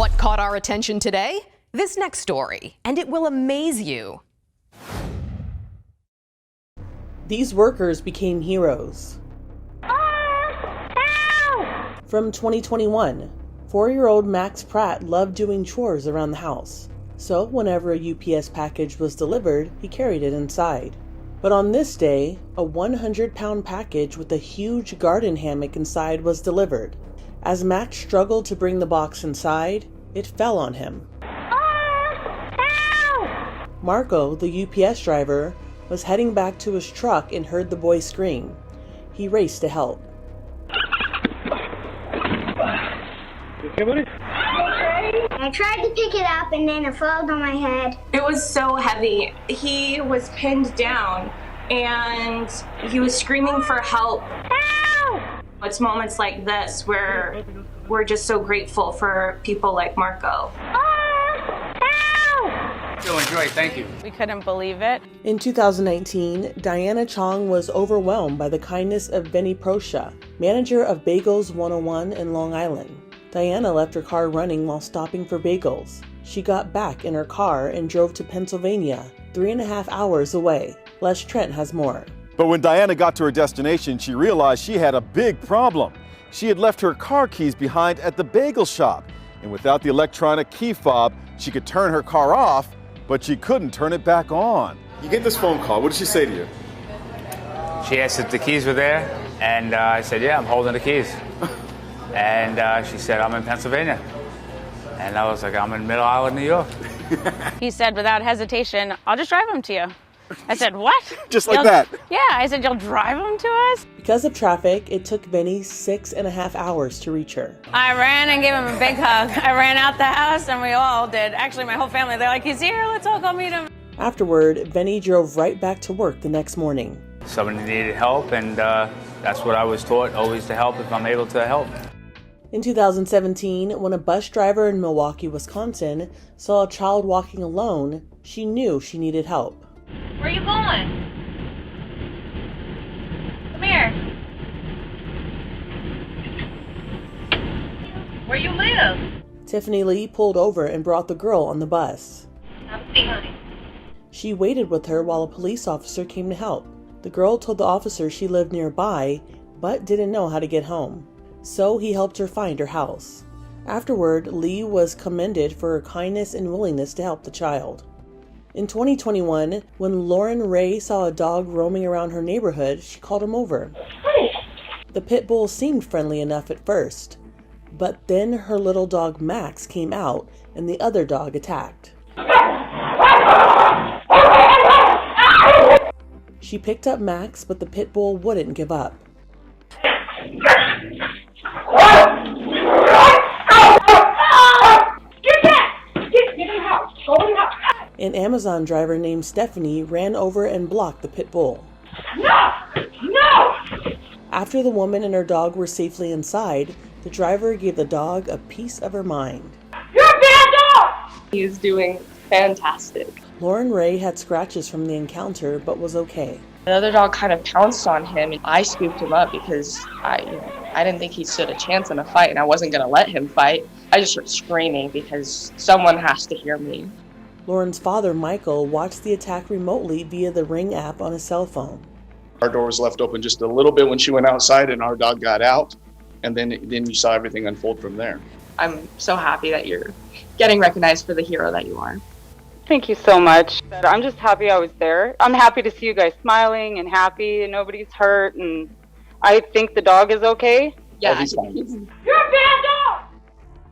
What caught our attention today? This next story, and it will amaze you. These workers became heroes. From 2021, 4-year-old Max Pratt loved doing chores around the house. So whenever a UPS package was delivered, he carried it inside. But on this day, a 100-pound package with a huge garden hammock inside was delivered. As Max struggled to bring the box inside, it fell on him. Marco, the UPS driver, was heading back to his truck and heard the boy scream. He raced to help. I tried to pick it up and then it fell on my head. It was so heavy. He was pinned down and he was screaming for help. Help! It's moments like this where we're just so grateful for people like Marco. So enjoy, thank you. We couldn't believe it. In 2019, Diana Chong was overwhelmed by the kindness of Benny Proscia, manager of Bagels 101 in Long Island. Diana left her car running while stopping for bagels. She got back in her car and drove to Pennsylvania, 3.5 hours away. Les Trent has more. But when Diana got to her destination, she realized she had a big problem. She had left her car keys behind at the bagel shop, and without the electronic key fob, she could turn her car off, but she couldn't turn it back on. You get this phone call. What did she say to you? She asked if the keys were there, and I said, yeah, I'm holding the keys. And she said, I'm in Pennsylvania. And I was like, I'm in Middle Island, New York. He said without hesitation, I'll just drive him to you. I said, what? Just like that? Yeah, I said, you'll drive him to us? Because of traffic, it took Benny 6.5 hours to reach her. I ran and gave him a big hug. I ran out the house and we all did. Actually, my whole family, they're like, he's here, let's all go meet him. Afterward, Benny drove right back to work the next morning. Somebody needed help, and that's what I was taught, always to help if I'm able to help. In 2017, when a bus driver in Milwaukee, Wisconsin, saw a child walking alone, she knew she needed help. Where are you going? Come here. Where you live? Tiffany Lee pulled over and brought the girl on the bus. Have a seat, honey. She waited with her while a police officer came to help. The girl told the officer she lived nearby, but didn't know how to get home. So he helped her find her house. Afterward, Lee was commended for her kindness and willingness to help the child. In 2021, when Lauren Ray saw a dog roaming around her neighborhood, she called him over. The pit bull seemed friendly enough at first, but then her little dog Max came out and the other dog attacked. She picked up Max, but the pit bull wouldn't give up. An Amazon driver named Stephanie ran over and blocked the pit bull. No! No! After the woman and her dog were safely inside, the driver gave the dog a piece of her mind. You're a bad dog! He's doing fantastic. Lauren Ray had scratches from the encounter, but was okay. The other dog kind of pounced on him, and I scooped him up because I didn't think he stood a chance in a fight, and I wasn't going to let him fight. I just started screaming because someone has to hear me. Lauren's father, Michael, watched the attack remotely via the Ring app on his cell phone. Our door was left open just a little bit when she went outside, and our dog got out, and then you saw everything unfold from there. I'm so happy that you're getting recognized for the hero that you are. Thank you so much. I'm just happy I was there. I'm happy to see you guys smiling and happy and nobody's hurt, and I think the dog is okay. Yeah. You're a bad dog!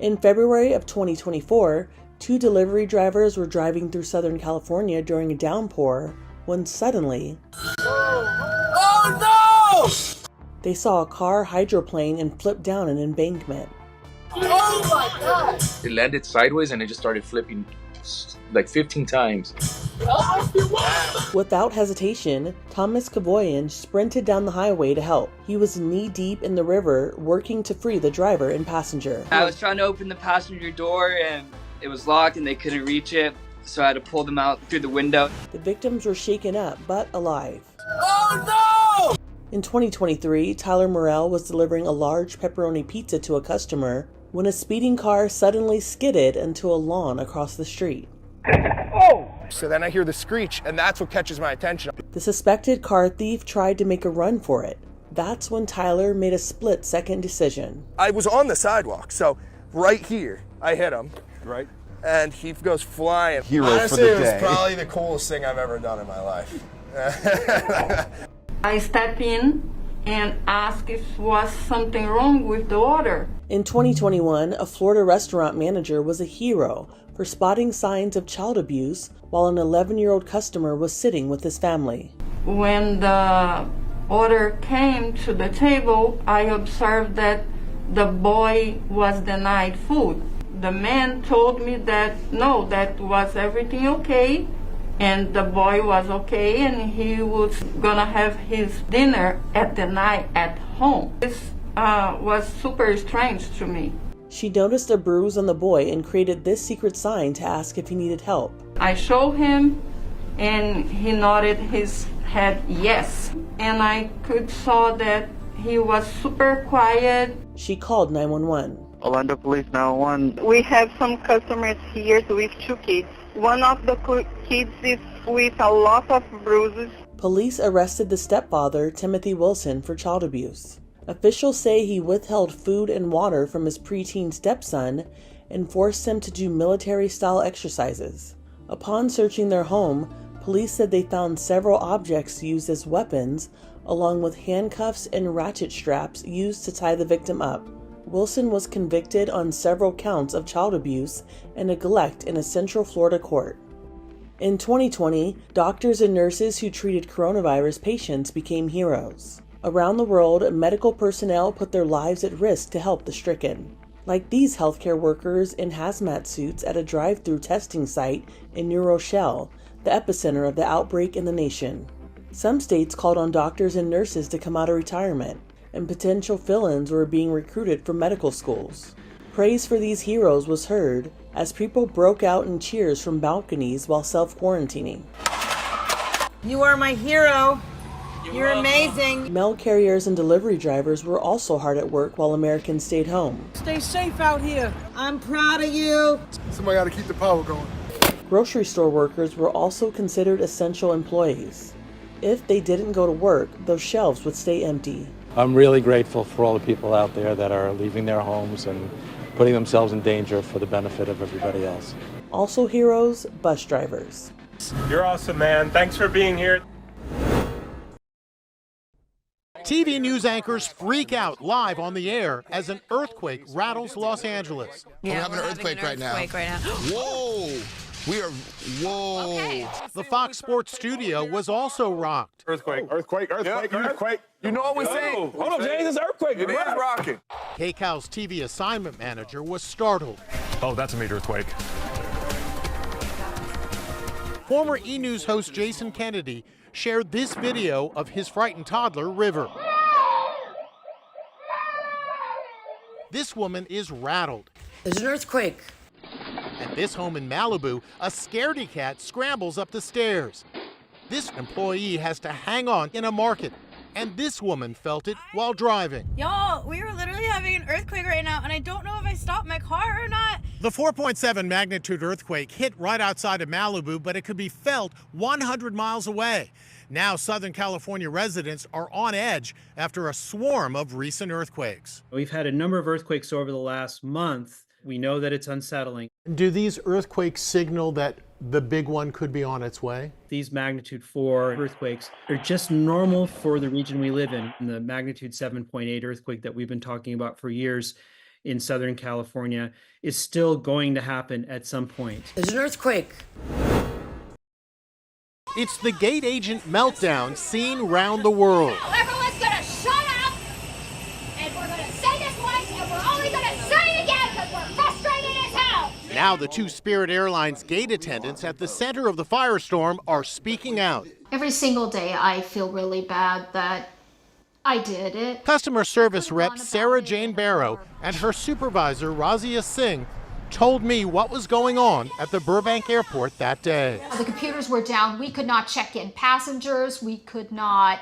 In February of 2024, 2 delivery drivers were driving through Southern California during a downpour when suddenly... Oh no! They saw a car hydroplane and flip down an embankment. Oh my God! It landed sideways and it just started flipping like 15 times. Without hesitation, Thomas Kavoyan sprinted down the highway to help. He was knee-deep in the river, working to free the driver and passenger. I was trying to open the passenger door and it was locked and they couldn't reach it, so I had to pull them out through the window. The victims were shaken up, but alive. Oh no! In 2023, Tyler Morrell was delivering a large pepperoni pizza to a customer when a speeding car suddenly skidded into a lawn across the street. Oh! So then I hear the screech, and that's what catches my attention. The suspected car thief tried to make a run for it. That's when Tyler made a split-second decision. I was on the sidewalk, so right here, I hit him. Right. And he goes flying. Hero Honestly, for the it was day. probably the coolest thing I've ever done in my life. I stepped in and asked if was something wrong with the order. In 2021, a Florida restaurant manager was a hero for spotting signs of child abuse while an 11-year-old customer was sitting with his family. When the order came to the table, I observed that the boy was denied food. The man told me that no, that was everything okay, and the boy was okay, and he was gonna have his dinner at the night at home. This was super strange to me. She noticed a bruise on the boy and created this secret sign to ask if he needed help. I showed him, and he nodded his head yes, and I could saw that he was super quiet. She called 911. Orlando Police 911. We have some customers here with 2 kids. One of the kids is with a lot of bruises. Police arrested the stepfather, Timothy Wilson, for child abuse. Officials say he withheld food and water from his preteen stepson and forced him to do military-style exercises. Upon searching their home, police said they found several objects used as weapons, along with handcuffs and ratchet straps used to tie the victim up. Wilson was convicted on several counts of child abuse and neglect in a Central Florida court. In 2020, doctors and nurses who treated coronavirus patients became heroes. Around the world, medical personnel put their lives at risk to help the stricken, like these healthcare workers in hazmat suits at a drive-through testing site in New Rochelle, the epicenter of the outbreak in the nation. Some states called on doctors and nurses to come out of retirement, and potential fill-ins were being recruited for medical schools. Praise for these heroes was heard as people broke out in cheers from balconies while self-quarantining. You are my hero. You're amazing. Mail carriers and delivery drivers were also hard at work while Americans stayed home. Stay safe out here. I'm proud of you. Somebody got to keep the power going. Grocery store workers were also considered essential employees. If they didn't go to work, those shelves would stay empty. I'm really grateful for all the people out there that are leaving their homes and putting themselves in danger for the benefit of everybody else. Also heroes, bus drivers. You're awesome, man. Thanks for being here. TV news anchors freak out live on the air as an earthquake rattles Los Angeles. Yeah, we're having an earthquake right now. Whoa! Whoa! Okay. The Fox Sports studio was also rocked. Earthquake. Earthquake. You know what we're saying? Hold on, James, it's earthquake. It is rocking. KCAL's TV assignment manager was startled. Oh, that's a major earthquake. Former E! News host Jason Kennedy shared this video of his frightened toddler, River. This woman is rattled. There's an earthquake. At this home in Malibu, a scaredy cat scrambles up the stairs. This employee has to hang on in a market, and this woman felt it while driving. Y'all, we are literally having an earthquake right now, and I don't know if I stopped my car or not. The 4.7 magnitude earthquake hit right outside of Malibu, but it could be felt 100 miles away. Now, Southern California residents are on edge after a swarm of recent earthquakes. We've had a number of earthquakes over the last month. We know that it's unsettling. Do these earthquakes signal that the big one could be on its way? These magnitude 4 earthquakes are just normal for the region we live in. And the magnitude 7.8 earthquake that we've been talking about for years in Southern California is still going to happen at some point. There's an earthquake. It's the gate agent meltdown seen round the world. Everyone's gonna shut up, and we're gonna say this once, and we're only gonna say it again because we're frustrated as hell. Now the two Spirit Airlines gate attendants at the center of the firestorm are speaking out. Every single day I feel really bad that I did it. Customer service rep Sarah Jane Barrow and her supervisor Razia Singh told me what was going on at the Burbank airport that day. The computers were down. We could not check in passengers. We could not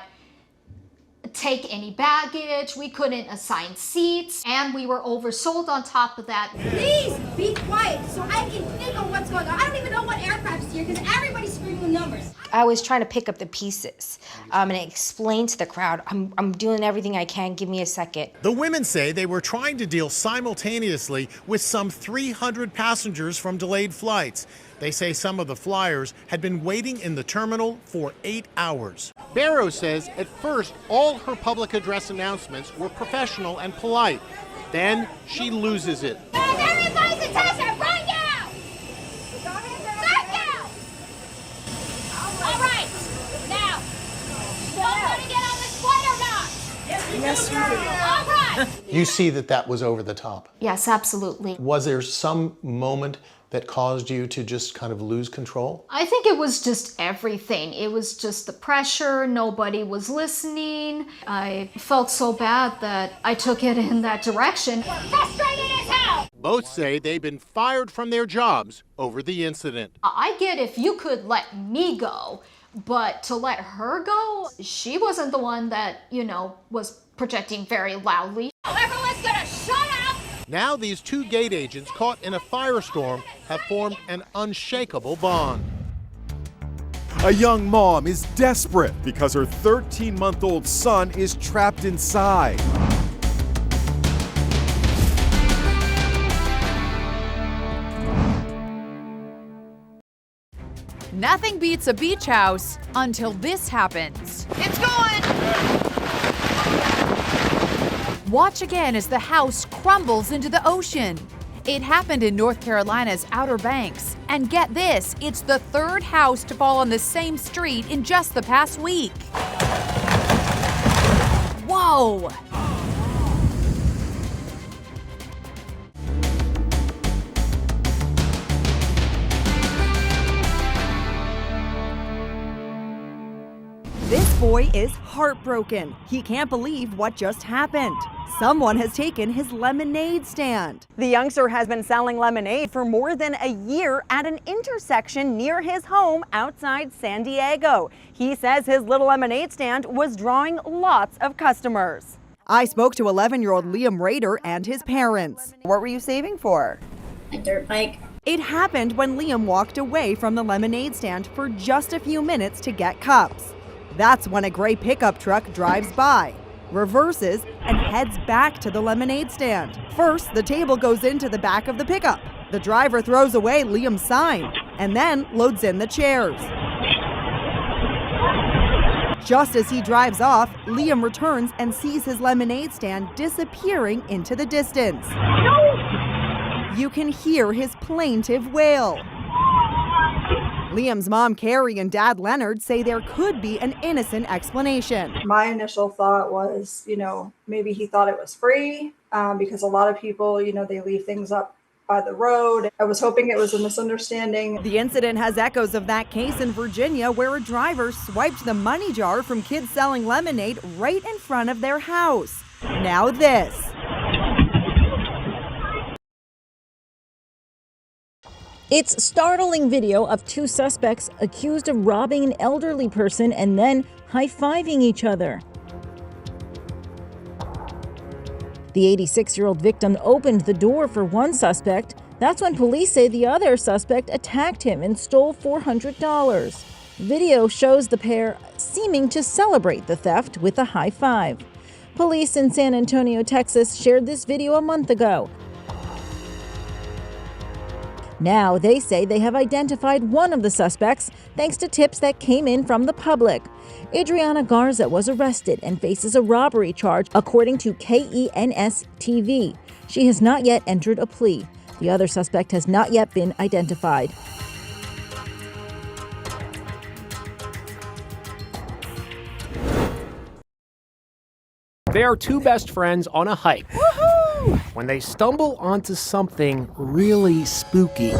take any baggage, we couldn't assign seats, and we were oversold on top of that. Please be quiet so I can think of what's going on. I don't even know what aircraft is here because everybody's screaming the numbers. I was trying to pick up the pieces and explain to the crowd, I'm doing everything I can, give me a second. The women say they were trying to deal simultaneously with some 300 passengers from delayed flights. They say some of the flyers had been waiting in the terminal for 8 hours. Barrow says at first all her public address announcements were professional and polite. Then she loses it. Everybody's attention right now! Sit down! All right, now, you all want to get on this flight or not? Yes, we do. All right. You see that was over the top. Yes, absolutely. Was there some moment that caused you to just kind of lose control? I think it was just everything. It was just the pressure, nobody was listening. I felt so bad that I took it in that direction. We're frustrated as hell! Both say they've been fired from their jobs over the incident. I get if you could let me go, but to let her go, she wasn't the one that, was projecting very loudly. Everyone's gonna shut up! Now these two gate agents caught in a firestorm have formed an unshakable bond. A young mom is desperate because her 13-month-old son is trapped inside. Nothing beats a beach house until this happens. It's going! Watch again as the house crumbles into the ocean. It happened in North Carolina's Outer Banks. And get this, it's the third house to fall on the same street in just the past week. Whoa! This boy is heartbroken. He can't believe what just happened. Someone has taken his lemonade stand. The youngster has been selling lemonade for more than a year at an intersection near his home outside San Diego. He says his little lemonade stand was drawing lots of customers. I spoke to 11-year-old Liam Rader and his parents. What were you saving for? A dirt bike. It happened when Liam walked away from the lemonade stand for just a few minutes to get cups. That's when a gray pickup truck drives by, reverses, and heads back to the lemonade stand. First, the table goes into the back of the pickup. The driver throws away Liam's sign and then loads in the chairs. Just as he drives off, Liam returns and sees his lemonade stand disappearing into the distance. You can hear his plaintive wail. Liam's mom, Carrie, and dad, Leonard, say there could be an innocent explanation. My initial thought was, maybe he thought it was free because a lot of people, they leave things up by the road. I was hoping it was a misunderstanding. The incident has echoes of that case in Virginia where a driver swiped the money jar from kids selling lemonade right in front of their house. Now this. It's startling video of two suspects accused of robbing an elderly person and then high-fiving each other. The 86-year-old victim opened the door for one suspect. That's when police say the other suspect attacked him and stole $400. Video shows the pair seeming to celebrate the theft with a high five. Police in San Antonio, Texas shared this video a month ago. Now they say they have identified one of the suspects thanks to tips that came in from the public. Adriana Garza was arrested and faces a robbery charge, according to KENS-TV. She has not yet entered a plea. The other suspect has not yet been identified. They are two best friends on a hike. Woohoo! When they stumble onto something really spooky.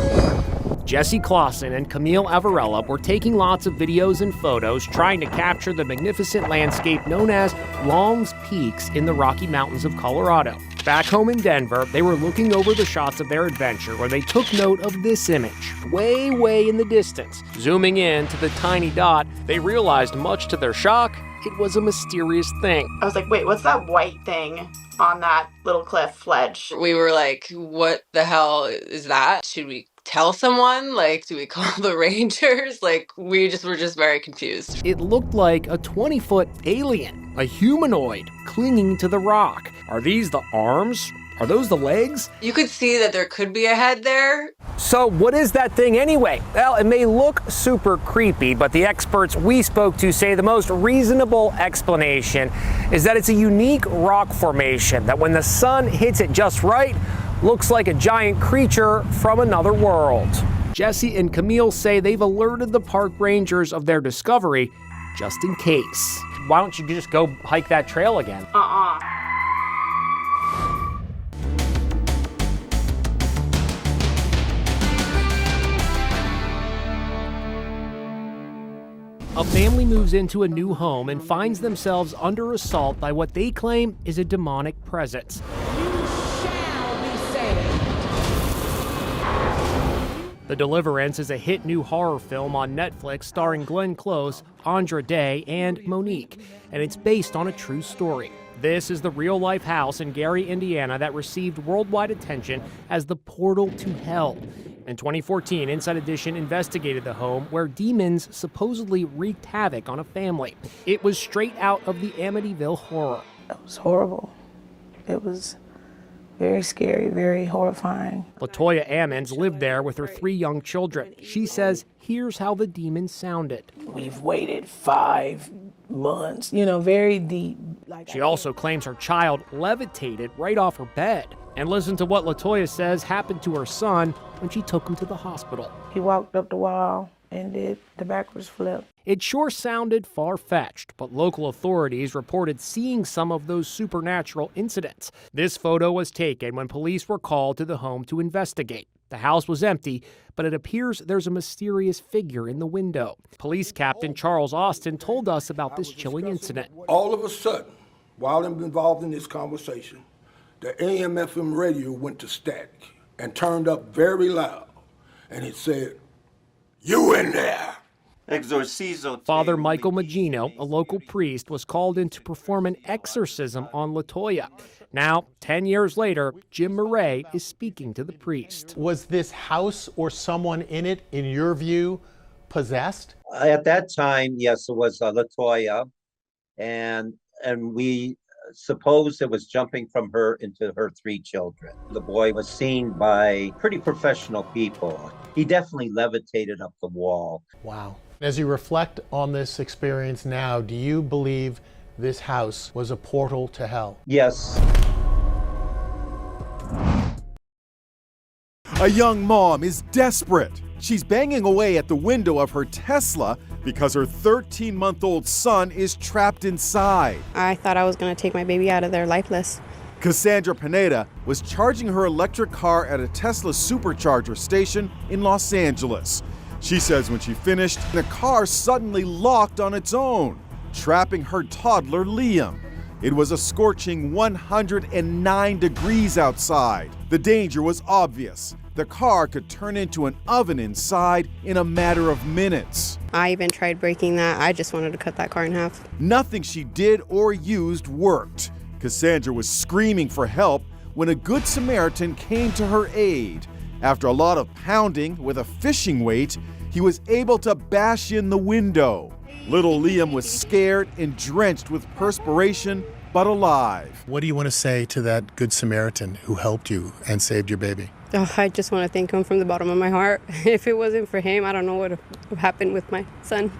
Jesse Clausen and Camille Avarella were taking lots of videos and photos trying to capture the magnificent landscape known as Long's Peaks in the Rocky Mountains of Colorado. Back home in Denver, they were looking over the shots of their adventure where they took note of this image, way in the distance. Zooming in to the tiny dot, they realized, much to their shock, it was a mysterious thing. I was like, wait, what's that white thing on that little cliff ledge? We were like, what the hell is that? Should we tell someone? Like, do we call the Rangers? Like, we were just very confused. It looked like a 20-foot alien, a humanoid, clinging to the rock. Are these the arms? Are those the legs? You could see that there could be a head there. So what is that thing anyway? Well, it may look super creepy, but the experts we spoke to say the most reasonable explanation is that it's a unique rock formation that when the sun hits it just right, looks like a giant creature from another world. Jesse and Camille say they've alerted the park rangers of their discovery just in case. Why don't you just go hike that trail again? A family moves into a new home and finds themselves under assault by what they claim is a demonic presence. The Deliverance is a hit new horror film on Netflix starring Glenn Close, Andra Day, and Monique, and it's based on a true story. This is the real-life house in Gary, Indiana that received worldwide attention as the portal to hell. In 2014, Inside Edition investigated the home where demons supposedly wreaked havoc on a family. It was straight out of the Amityville Horror. It was horrible. It was very scary, very horrifying. LaToya Ammons lived there with her 3 young children. She says, here's how the demons sounded. We've waited 5 months, very deep. She also claims her child levitated right off her bed. And listen to what LaToya says happened to her son when she took him to the hospital. He walked up the wall and did the backwards flip. It sure sounded far-fetched, but local authorities reported seeing some of those supernatural incidents. This photo was taken when police were called to the home to investigate. The house was empty, but it appears there's a mysterious figure in the window. Police Captain Charles Austin told us about this chilling incident. All of a sudden, while I'm involved in this conversation, the AM/FM radio went to static and turned up very loud, and it said, "You in there?" Father Michael Magino, a local priest, was called in to perform an exorcism on LaToya. Now, 10 years later, Jim Murray is speaking to the priest. Was this house or someone in it, in your view, possessed? At that time, yes, it was LaToya, and we supposed it was jumping from her into her 3 children. The boy was seen by pretty professional people. He definitely levitated up the wall. Wow. As you reflect on this experience now, do you believe this house was a portal to hell? Yes. A young mom is desperate. She's banging away at the window of her Tesla because her 13-month-old son is trapped inside. I thought I was going to take my baby out of there lifeless. Cassandra Pineda was charging her electric car at a Tesla supercharger station in Los Angeles. She says when she finished, the car suddenly locked on its own, trapping her toddler Liam. It was a scorching 109 degrees outside. The danger was obvious. The car could turn into an oven inside in a matter of minutes. I even tried breaking that. I just wanted to cut that car in half. Nothing she did or used worked. Cassandra was screaming for help when a Good Samaritan came to her aid. After a lot of pounding with a fishing weight, he was able to bash in the window. Little Liam was scared and drenched with perspiration, but alive. What do you want to say to that Good Samaritan who helped you and saved your baby? Oh, I just want to thank him from the bottom of my heart. If it wasn't for him, I don't know what would have happened with my son.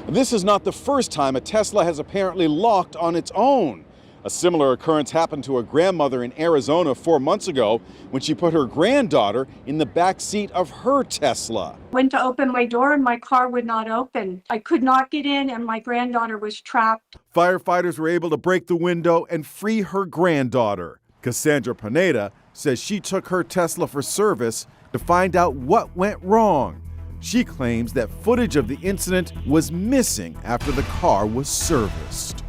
This is not the first time a Tesla has apparently locked on its own. A similar occurrence happened to a grandmother in Arizona 4 months ago when she put her granddaughter in the back seat of her Tesla. Went to open my door and my car would not open. I could not get in and my granddaughter was trapped. Firefighters were able to break the window and free her granddaughter. Cassandra Pineda says she took her Tesla for service to find out what went wrong. She claims that footage of the incident was missing after the car was serviced.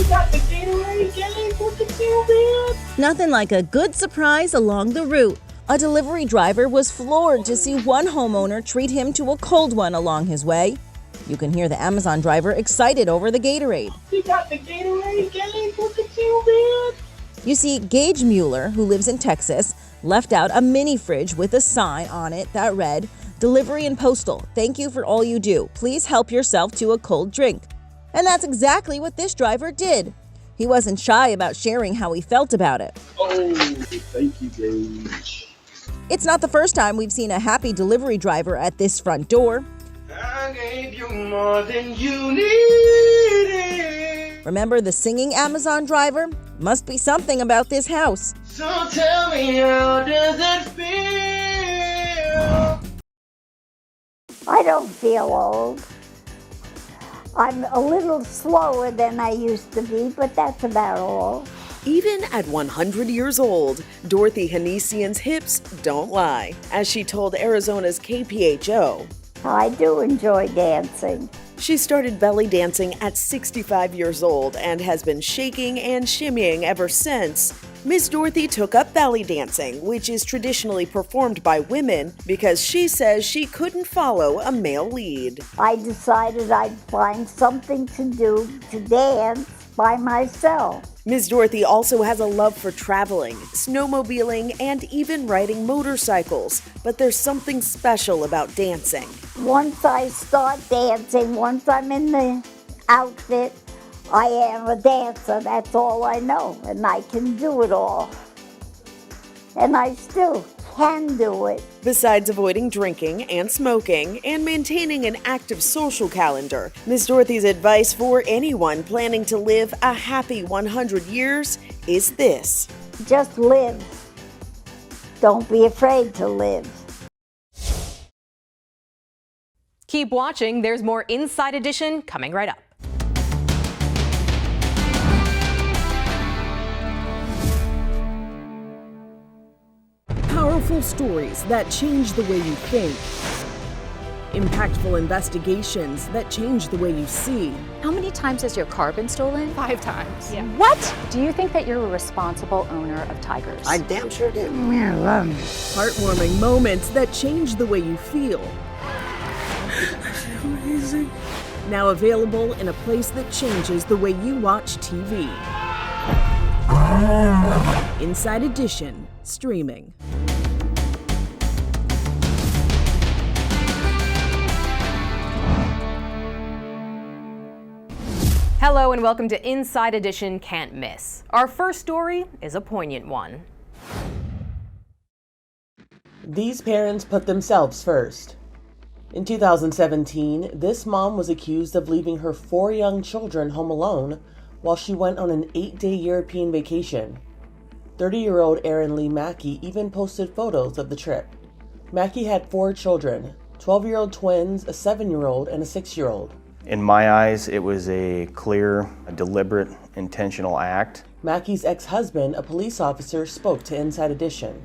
Got the Gatorade game? Look at you, man. Nothing like a good surprise along the route. A delivery driver was floored to see one homeowner treat him to a cold one along his way. You can hear the Amazon driver excited over the Gatorade. You got the Gatorade, Gage? Look at you, man! You see, Gage Mueller, who lives in Texas, left out a mini fridge with a sign on it that read, "Delivery and Postal, thank you for all you do. Please help yourself to a cold drink." And that's exactly what this driver did. He wasn't shy about sharing how he felt about it. Oh, thank you, Gage. It's not the first time we've seen a happy delivery driver at this front door. I gave you more than you needed. Remember the singing Amazon driver? Must be something about this house. So tell me, how does it feel? I don't feel old. I'm a little slower than I used to be, but that's about all. Even at 100 years old, Dorothy Hanesian's hips don't lie, as she told Arizona's KPHO. I do enjoy dancing. She started belly dancing at 65 years old and has been shaking and shimmying ever since. Miss Dorothy took up belly dancing, which is traditionally performed by women, because she says she couldn't follow a male lead. I decided I'd find something to do to dance by myself. Ms. Dorothy also has a love for traveling, snowmobiling, and even riding motorcycles, but there's something special about dancing. Once I start dancing, once I'm in the outfit, I am a dancer. That's all I know, and I can do it all. And I still can do it. Besides avoiding drinking and smoking and maintaining an active social calendar, Ms. Dorothy's advice for anyone planning to live a happy 100 years is this: just live. Don't be afraid to live. Keep watching. There's more Inside Edition coming right up. Powerful stories that change the way you think. Impactful investigations that change the way you see. How many times has your car been stolen? 5 times. Yeah. What? Do you think that you're a responsible owner of tigers? I damn sure do. Heartwarming moments that change the way you feel. I feel amazing. Now available in a place that changes the way you watch TV. Inside Edition, streaming. Hello and welcome to Inside Edition Can't Miss. Our first story is a poignant one. These parents put themselves first. In 2017, this mom was accused of leaving her 4 young children home alone while she went on an 8-day European vacation. 30-year-old Erin Lee Mackey even posted photos of the trip. Mackey had 4 children, 12-year-old twins, a 7-year-old, and a 6-year-old. In my eyes, it was a clear, deliberate, intentional act. Mackey's ex-husband, a police officer, spoke to Inside Edition.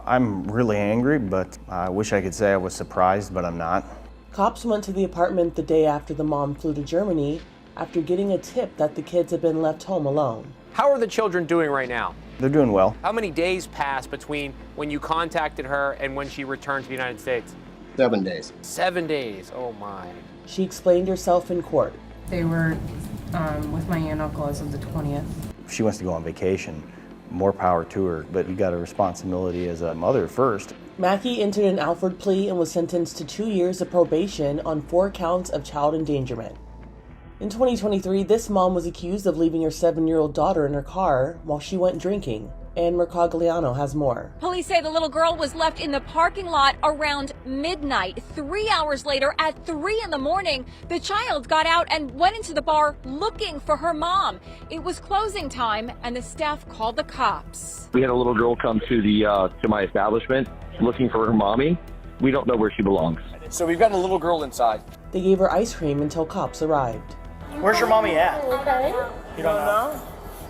I'm really angry, but I wish I could say I was surprised, but I'm not. Cops went to the apartment the day after the mom flew to Germany after getting a tip that the kids had been left home alone. How are the children doing right now? They're doing well. How many days passed between when you contacted her and when she returned to the United States? 7 days. 7 days, oh my. She explained herself in court. They were with my aunt and uncle as of the 20th. If she wants to go on vacation, more power to her, but you got a responsibility as a mother first. Mackey entered an Alford plea and was sentenced to 2 years of probation on 4 counts of child endangerment. In 2023, this mom was accused of leaving her 7-year-old daughter in her car while she went drinking. Ann Mercogliano has more. Police say the little girl was left in the parking lot around midnight. 3 hours later, at 3 in the morning, the child got out and went into the bar looking for her mom. It was closing time, and the staff called the cops. We had a little girl come to my establishment looking for her mommy. We don't know where she belongs. So we've got a little girl inside. They gave her ice cream until cops arrived. Where's your mommy at? Okay. You don't know?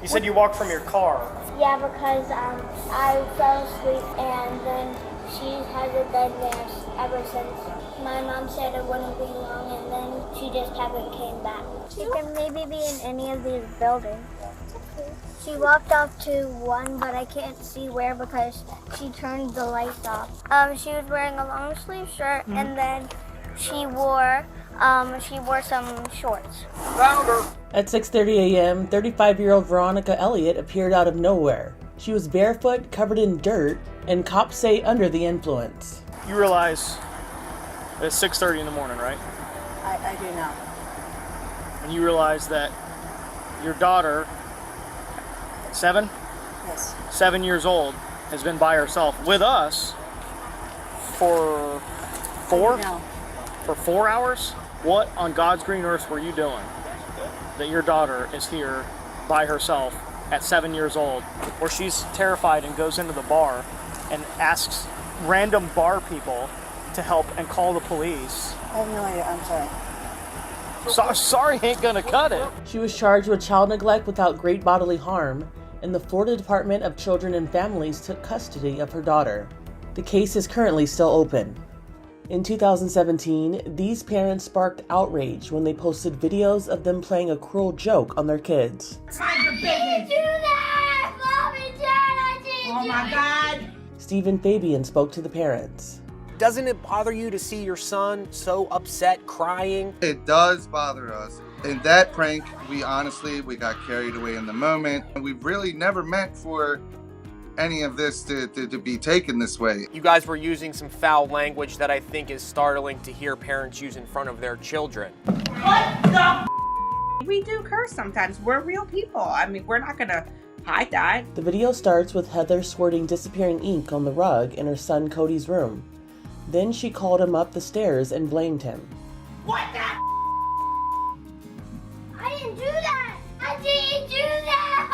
You said you walked from your car. Yeah, because I fell asleep and then she hasn't been there ever since. My mom said it wouldn't be long and then she just haven't came back. She can maybe be in any of these buildings. She walked off to one, but I can't see where because she turned the lights off. She was wearing a long sleeve shirt, and then she wore some shorts. At 6:30 a.m., 35-year-old Veronica Elliott appeared out of nowhere. She was barefoot, covered in dirt, and cops say under the influence. You realize it's 6:30 in the morning, right? I do now. And you realize that your daughter, 7? Yes. 7 years old, has been by herself with us for 4? No. For 4 hours? What on God's green earth were you doing that your daughter is here by herself at 7 years old, where she's terrified and goes into the bar and asks random bar people to help and call the police? I have no idea. I'm sorry. Sorry ain't gonna cut it. She was charged with child neglect without great bodily harm, and the Florida Department of Children and Families took custody of her daughter. The case is currently still open. In 2017, these parents sparked outrage when they posted videos of them playing a cruel joke on their kids. I didn't do that! Mom and Dad, I didn't Oh my God! Stephen Fabian spoke to the parents. Doesn't it bother you to see your son so upset, crying? It does bother us. In that prank, we got carried away in the moment, and we really never meant for any of this to be taken this way. You guys were using some foul language that I think is startling to hear parents use in front of their children. What the? We do curse sometimes. We're real people. I mean, we're not gonna hide that. The video starts with Heather squirting disappearing ink on the rug in her son Cody's room. Then she called him up the stairs and blamed him. What the? I didn't do that! I didn't do that!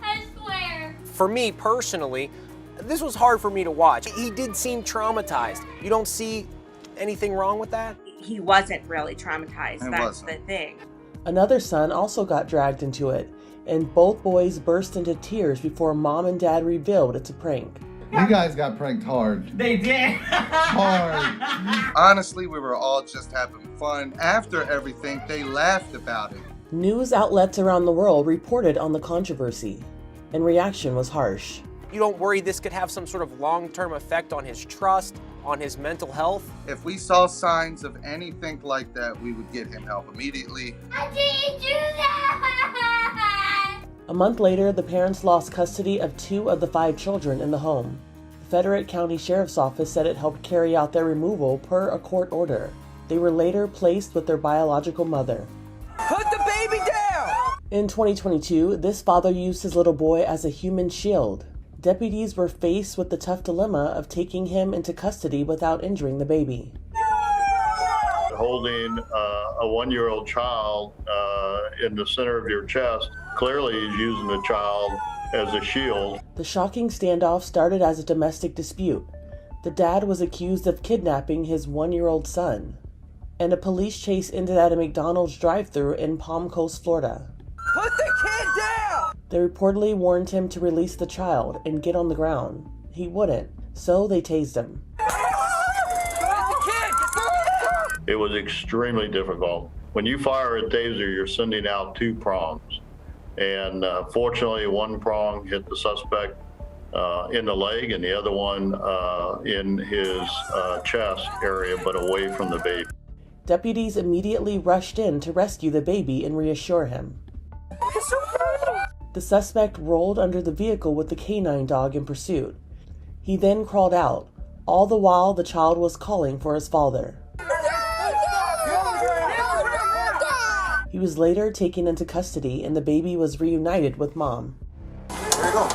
I swear. For me personally, this was hard for me to watch. He did seem traumatized. You don't see anything wrong with that? He wasn't really traumatized. That's the thing. Another son also got dragged into it, and both boys burst into tears before mom and dad revealed it's a prank. You guys got pranked hard. They did. Hard. Honestly, we were all just having fun. After everything, they laughed about it. News outlets around the world reported on the controversy, and reaction was harsh. You don't worry this could have some sort of long-term effect on his trust, on his mental health? If we saw signs of anything like that, we would get him help immediately. I didn't do that! A month later, the parents lost custody of 2 of the 5 children in the home. The Frederick County Sheriff's Office said it helped carry out their removal per a court order. They were later placed with their biological mother. Put the baby down! In 2022, this father used his little boy as a human shield. Deputies were faced with the tough dilemma of taking him into custody without injuring the baby. Holding a 1-year-old child in the center of your chest clearly is using the child as a shield. The shocking standoff started as a domestic dispute. The dad was accused of kidnapping his 1-year-old son, and a police chase ended at a McDonald's drive-thru in Palm Coast, Florida. Put the kid down! They reportedly warned him to release the child and get on the ground. He wouldn't, so they tased him. It was extremely difficult. When you fire a taser, you're sending out 2 prongs. And fortunately, 1 prong hit the suspect in the leg and the other one in his chest area, but away from the baby. Deputies immediately rushed in to rescue the baby and reassure him. The suspect rolled under the vehicle with the canine dog in pursuit. He then crawled out. All the while, the child was calling for his father. He was later taken into custody and the baby was reunited with mom. There you go.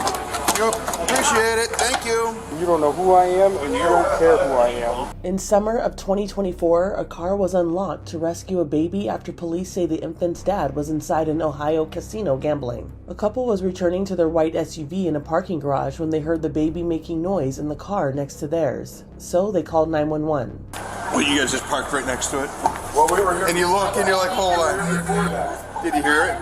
Yep, appreciate it. Thank you. You don't know who I am and you don't care who I am. In summer of 2024, a car was unlocked to rescue a baby after police say the infant's dad was inside an Ohio casino gambling. A couple was returning to their white SUV in a parking garage when they heard the baby making noise in the car next to theirs. So they called 911. Well, you guys just parked right next to it? Well, we were here. And you look and you're like, hold on. Did you hear it?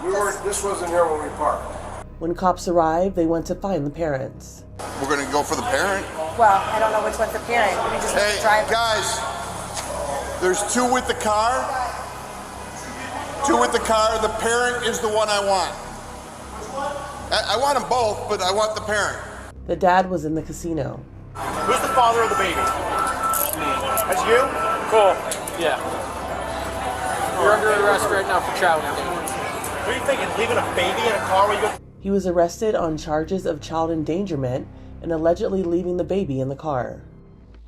No. This wasn't here when we parked. When cops arrived, they went to find the parents. We're going to go for the parent? Well, I don't know which one's the parent. We just hey, guys, there's 2 with the car. Two with the car. The parent is the one I want. I want them both, but I want the parent. The dad was in the casino. Who's the father of the baby? That's you? Cool. Yeah. You're under arrest right now for child endangerment. What are you thinking? Leaving a baby in a car while you go? He was arrested on charges of child endangerment and allegedly leaving the baby in the car.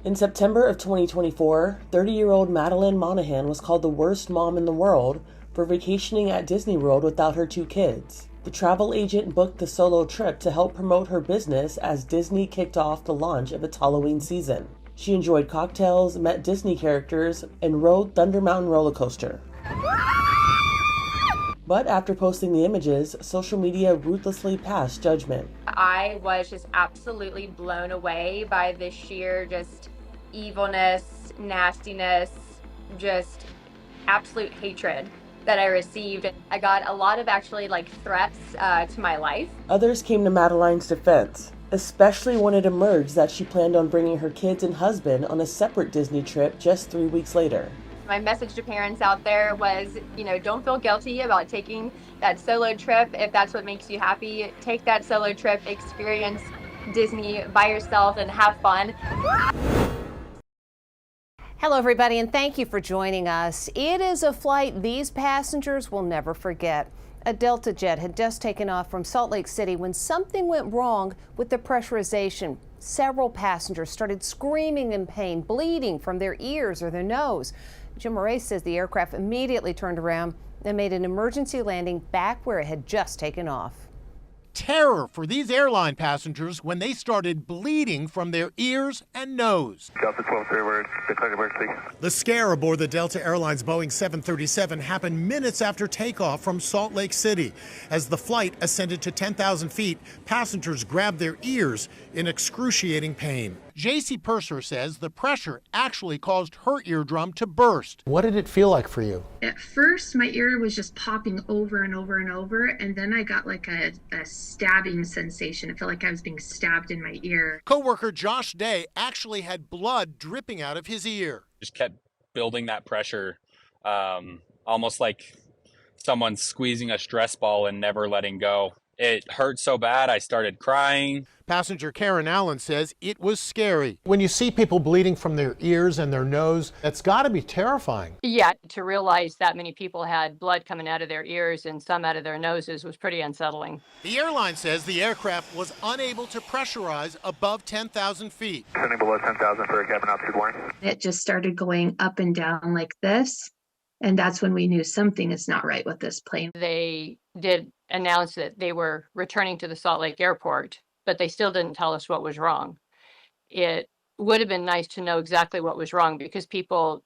In September of 2024, 30-year-old Madeline Monahan was called the worst mom in the world for vacationing at Disney World without her 2 kids. The travel agent booked the solo trip to help promote her business as Disney kicked off the launch of its Halloween season. She enjoyed cocktails, met Disney characters, and rode Thunder Mountain roller coaster. But after posting the images, social media ruthlessly passed judgment. I was just absolutely blown away by the sheer just evilness, nastiness, just absolute hatred that I received. I got a lot of actually threats to my life. Others came to Madeline's defense, especially when it emerged that she planned on bringing her kids and husband on a separate Disney trip just 3 weeks later. My message to parents out there was, don't feel guilty about taking that solo trip. If that's what makes you happy, take that solo trip, experience Disney by yourself and have fun. Hello, everybody, and thank you for joining us. It is a flight these passengers will never forget. A Delta jet had just taken off from Salt Lake City when something went wrong with the pressurization. Several passengers started screaming in pain, bleeding from their ears or their nose. Jim Murray says the aircraft immediately turned around and made an emergency landing back where it had just taken off. Terror for these airline passengers when they started bleeding from their ears and nose. Delta 12-3, we're declaring emergency. The scare aboard the Delta Airlines Boeing 737 happened minutes after takeoff from Salt Lake City. As the flight ascended to 10,000 feet, passengers grabbed their ears in excruciating pain. J.C. Purser says the pressure actually caused her eardrum to burst. What did it feel like for you? At first, my ear was just popping over and over and over, and then I got like a stabbing sensation. It felt like I was being stabbed in my ear. Coworker Josh Day actually had blood dripping out of his ear. Just kept building that pressure, almost like someone squeezing a stress ball and never letting go. It hurt so bad, I started crying. Passenger Karen Allen says it was scary. When you see people bleeding from their ears and their nose, that's got to be terrifying. Yeah, to realize that many people had blood coming out of their ears and some out of their noses was pretty unsettling. The airline says the aircraft was unable to pressurize above 10,000 feet. Sending below 10,000 for a cabin altitude warning. It just started going up and down like this, and that's when we knew something is not right with this plane. They did announce that they were returning to the Salt Lake airport, but they still didn't tell us what was wrong. It would have been nice to know exactly what was wrong because people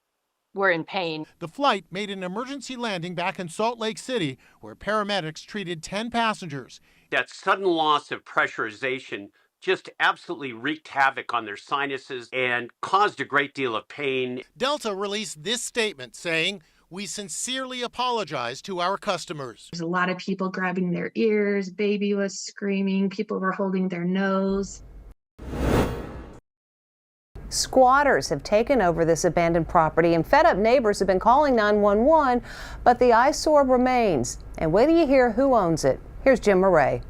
were in pain. The flight made an emergency landing back in Salt Lake City where paramedics treated 10 passengers. That sudden loss of pressurization just absolutely wreaked havoc on their sinuses and caused a great deal of pain. Delta released this statement saying, "We sincerely apologize to our customers." There's a lot of people grabbing their ears, baby was screaming, people were holding their nose. Squatters have taken over this abandoned property and fed up neighbors have been calling 911, but the eyesore remains. And wait till you hear who owns it. Here's Jim Murray.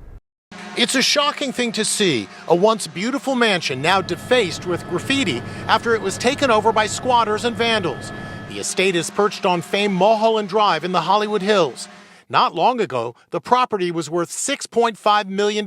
It's a shocking thing to see, a once beautiful mansion now defaced with graffiti after it was taken over by squatters and vandals. The estate is perched on famed Mulholland Drive in the Hollywood Hills. Not long ago, the property was worth $6.5 million.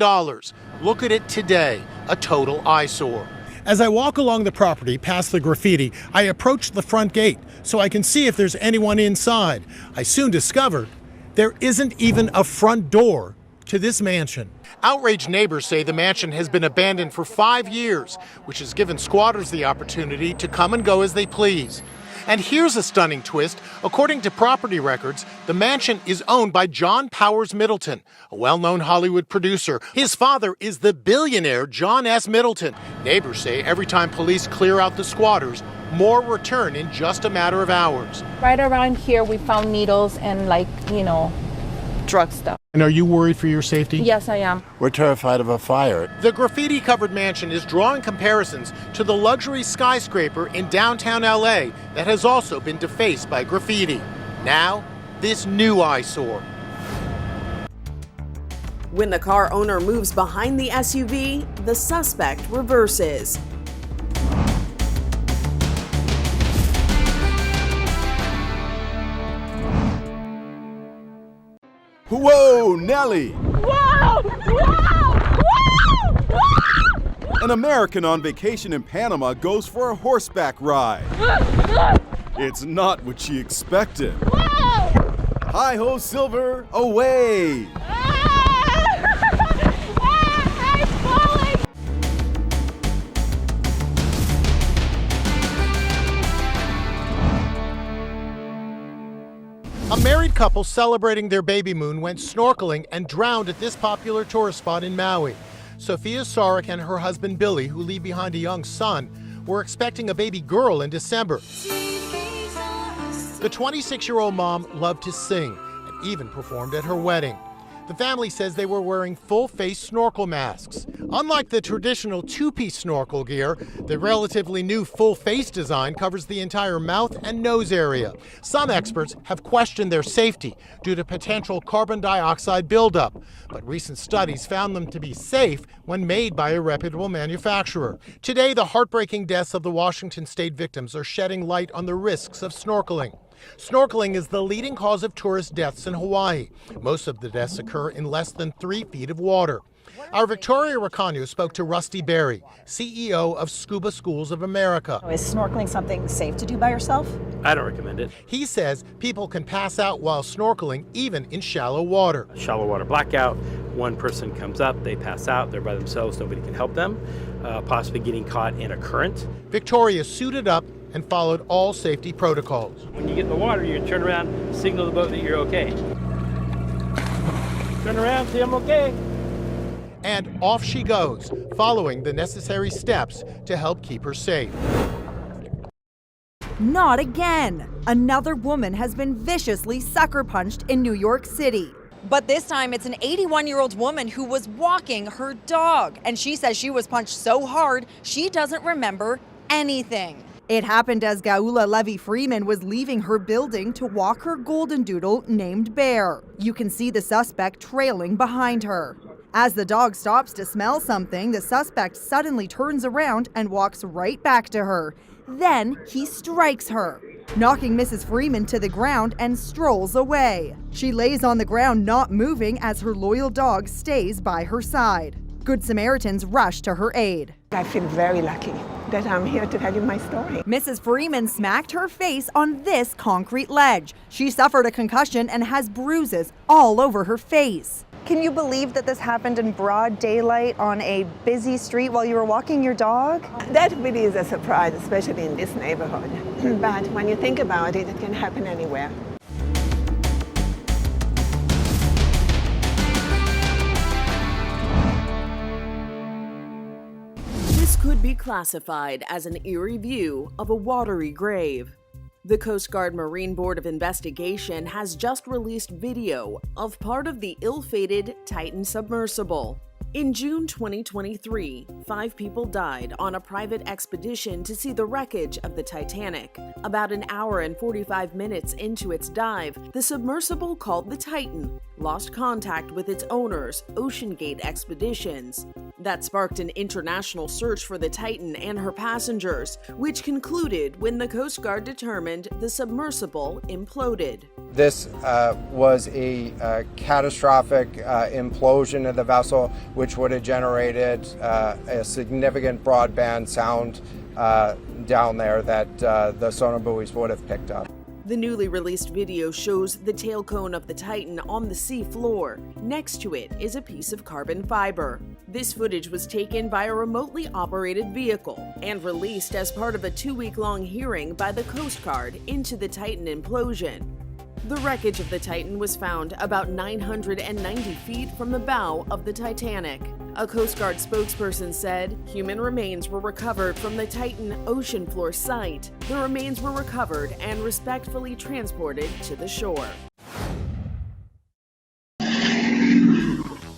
Look at it today, a total eyesore. As I walk along the property past the graffiti, I approach the front gate so I can see if there's anyone inside. I soon discover there isn't even a front door to this mansion. Outraged neighbors say the mansion has been abandoned for 5 years, which has given squatters the opportunity to come and go as they please. And here's a stunning twist. According to property records, the mansion is owned by John Powers Middleton, a well-known Hollywood producer. His father is the billionaire John S. Middleton. Neighbors say every time police clear out the squatters, more return in just a matter of hours. Right around here, we found needles and drug stuff. And are you worried for your safety? Yes, I am. We're terrified of a fire. The graffiti-covered mansion is drawing comparisons to the luxury skyscraper in downtown LA that has also been defaced by graffiti. Now, this new eyesore. When the car owner moves behind the SUV, the suspect reverses. Whoa, Nelly! Whoa! Whoa! Whoa! Whoa! An American on vacation in Panama goes for a horseback ride. It's not what she expected. Whoa! Hi-ho, Silver, away! I'm falling! A married couple celebrating their baby moon went snorkeling and drowned at this popular tourist spot in Maui. Sophia Sarek and her husband Billy, who leave behind a young son, were expecting a baby girl in December. The 26-year-old mom loved to sing and even performed at her wedding. The family says they were wearing full-face snorkel masks. Unlike the traditional two-piece snorkel gear, the relatively new full-face design covers the entire mouth and nose area. Some experts have questioned their safety due to potential carbon dioxide buildup, but recent studies found them to be safe when made by a reputable manufacturer. Today, the heartbreaking deaths of the Washington state victims are shedding light on the risks of snorkeling. Snorkeling is the leading cause of tourist deaths in Hawaii. Most of the deaths occur in less than 3 feet of water. Our Victoria Raccano spoke to Rusty Berry, CEO of Scuba Schools of America. Is snorkeling something safe to do by yourself? I don't recommend it. He says people can pass out while snorkeling, even in shallow water. Shallow water blackout, one person comes up, they pass out, they're by themselves, nobody can help them, possibly getting caught in a current. Victoria suited up and followed all safety protocols. When you get in the water, you turn around, signal the boat that you're okay. Turn around, say I'm okay. And off she goes, following the necessary steps to help keep her safe. Not again! Another woman has been viciously sucker punched in New York City. But this time it's an 81-year-old woman who was walking her dog, and she says she was punched so hard she doesn't remember anything. It happened as Gaula Levy Freeman was leaving her building to walk her golden doodle named Bear. You can see the suspect trailing behind her. As the dog stops to smell something, the suspect suddenly turns around and walks right back to her. Then he strikes her, knocking Mrs. Freeman to the ground and strolls away. She lays on the ground not moving as her loyal dog stays by her side. Good Samaritans rush to her aid. I feel very lucky that I'm here to tell you my story. Mrs. Freeman smacked her face on this concrete ledge. She suffered a concussion and has bruises all over her face. Can you believe that this happened in broad daylight on a busy street while you were walking your dog? That really is a surprise, especially in this neighborhood. But when you think about it, it can happen anywhere. This could be classified as an eerie view of a watery grave. The Coast Guard Marine Board of Investigation has just released video of part of the ill-fated Titan submersible. In June 2023, 5 people died on a private expedition to see the wreckage of the Titanic. About an hour and 45 minutes into its dive, the submersible called the Titan lost contact with its owners, OceanGate Expeditions. That sparked an international search for the Titan and her passengers, which concluded when the Coast Guard determined the submersible imploded. This was a catastrophic implosion of the vessel, which would have generated a significant broadband sound down there that the sonar buoys would have picked up. The newly released video shows the tail cone of the Titan on the sea floor. Next to it is a piece of carbon fiber. This footage was taken by a remotely operated vehicle and released as part of a 2-week-long hearing by the Coast Guard into the Titan implosion. The wreckage of the Titan was found about 990 feet from the bow of the Titanic. A Coast Guard spokesperson said human remains were recovered from the Titan ocean floor site. The remains were recovered and respectfully transported to the shore.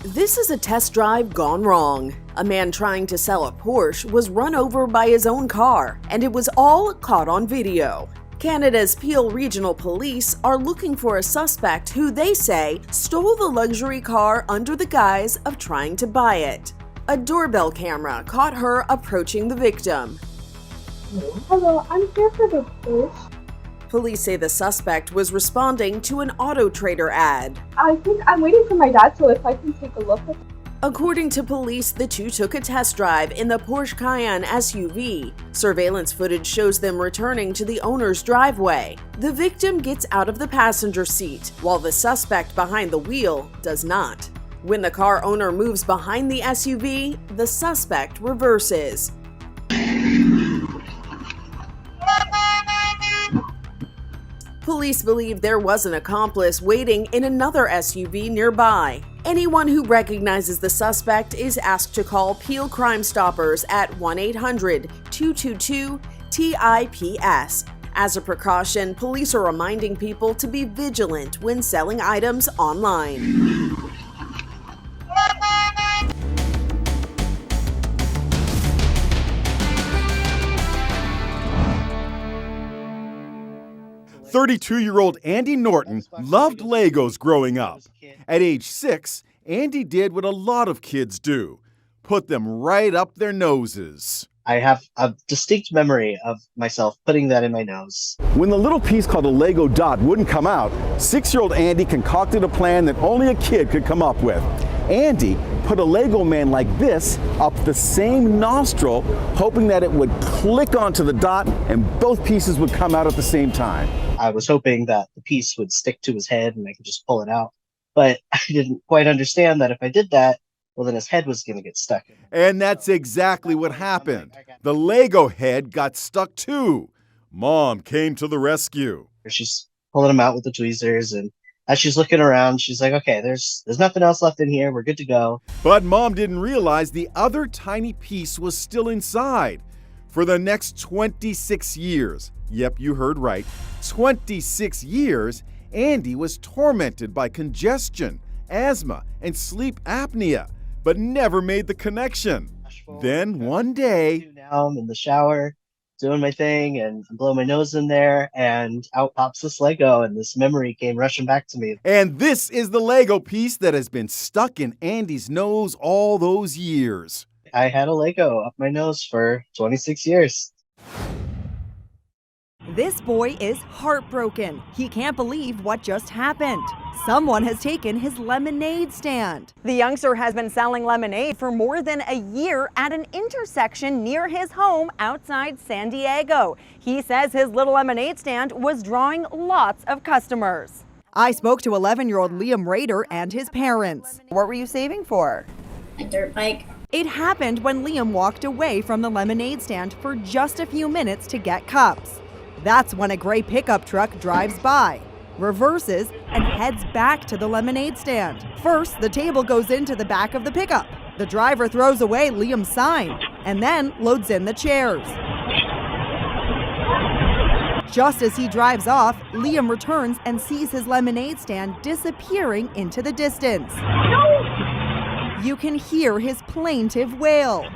This is a test drive gone wrong. A man trying to sell a Porsche was run over by his own car, and it was all caught on video. Canada's Peel Regional Police are looking for a suspect who they say stole the luxury car under the guise of trying to buy it. A doorbell camera caught her approaching the victim. Hello, I'm here for the Porsche. Police say the suspect was responding to an Auto Trader ad. I think I'm waiting for my dad, so if I can take a look at it. According to police, the two took a test drive in the Porsche Cayenne SUV. Surveillance footage shows them returning to the owner's driveway. The victim gets out of the passenger seat, while the suspect behind the wheel does not. When the car owner moves behind the SUV, the suspect reverses. Police believe there was an accomplice waiting in another SUV nearby. Anyone who recognizes the suspect is asked to call Peel Crime Stoppers at 1-800-222-TIPS. As a precaution, police are reminding people to be vigilant when selling items online. "32-year-old Andy Norton loved Legos growing up. At age 6, Andy did what a lot of kids do, put them right up their noses. I have a distinct memory of myself putting that in my nose. When the little piece called a Lego dot wouldn't come out, 6-year-old Andy concocted a plan that only a kid could come up with. Andy put a Lego man like this up the same nostril, hoping that it would click onto the dot and both pieces would come out at the same time. I was hoping that the piece would stick to his head and I could just pull it out. But I didn't quite understand that if I did that, well, then his head was going to get stuck. And that's exactly what happened. The Lego head got stuck too. Mom came to the rescue. She's pulling him out with the tweezers, and as she's looking around, she's like, okay, there's nothing else left in here. We're good to go. But Mom didn't realize the other tiny piece was still inside. For the next 26 years, yep, you heard right, 26 years, Andy was tormented by congestion, asthma, and sleep apnea, but never made the connection. Then one day, now I'm in the shower doing my thing and I'm blowing my nose in there, and out pops this Lego, and this memory came rushing back to me. And this is the Lego piece that has been stuck in Andy's nose all those years. I had a Lego up my nose for 26 years. This boy is heartbroken. He can't believe what just happened. Someone has taken his lemonade stand. The youngster has been selling lemonade for more than a year at an intersection near his home outside San Diego. He says his little lemonade stand was drawing lots of customers. I spoke to 11-year-old Liam Rader and his parents. What were you saving for? A dirt bike. It happened when Liam walked away from the lemonade stand for just a few minutes to get cups. That's when a gray pickup truck drives by, reverses, and heads back to the lemonade stand. First, the table goes into the back of the pickup. The driver throws away Liam's sign and then loads in the chairs. Just as he drives off, Liam returns and sees his lemonade stand disappearing into the distance. You can hear his plaintive wail.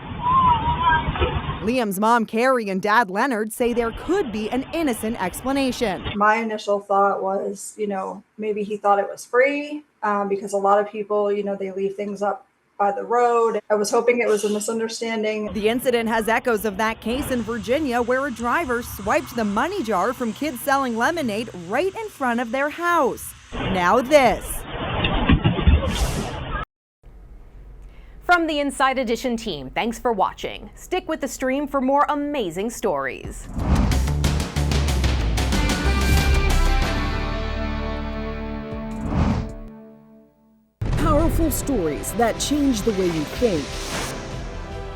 Liam's mom, Carrie, and dad, Leonard, say there could be an innocent explanation. My initial thought was, maybe he thought it was free because a lot of people, they leave things up by the road. I was hoping it was a misunderstanding. The incident has echoes of that case in Virginia where a driver swiped the money jar from kids selling lemonade right in front of their house. Now this. From the Inside Edition team, thanks for watching. Stick with the stream for more amazing stories. Powerful stories that change the way you think.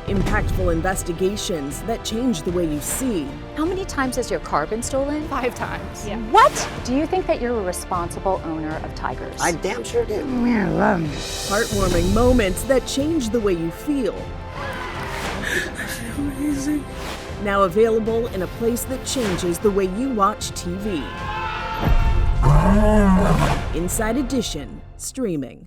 Impactful investigations that change the way you see. How many times has your car been stolen? 5 times. Yeah. What? Do you think that you're a responsible owner of tigers? I damn sure do. I love them. Heartwarming moments that change the way you feel. I feel amazing. Now available in a place that changes the way you watch TV. Inside Edition, streaming.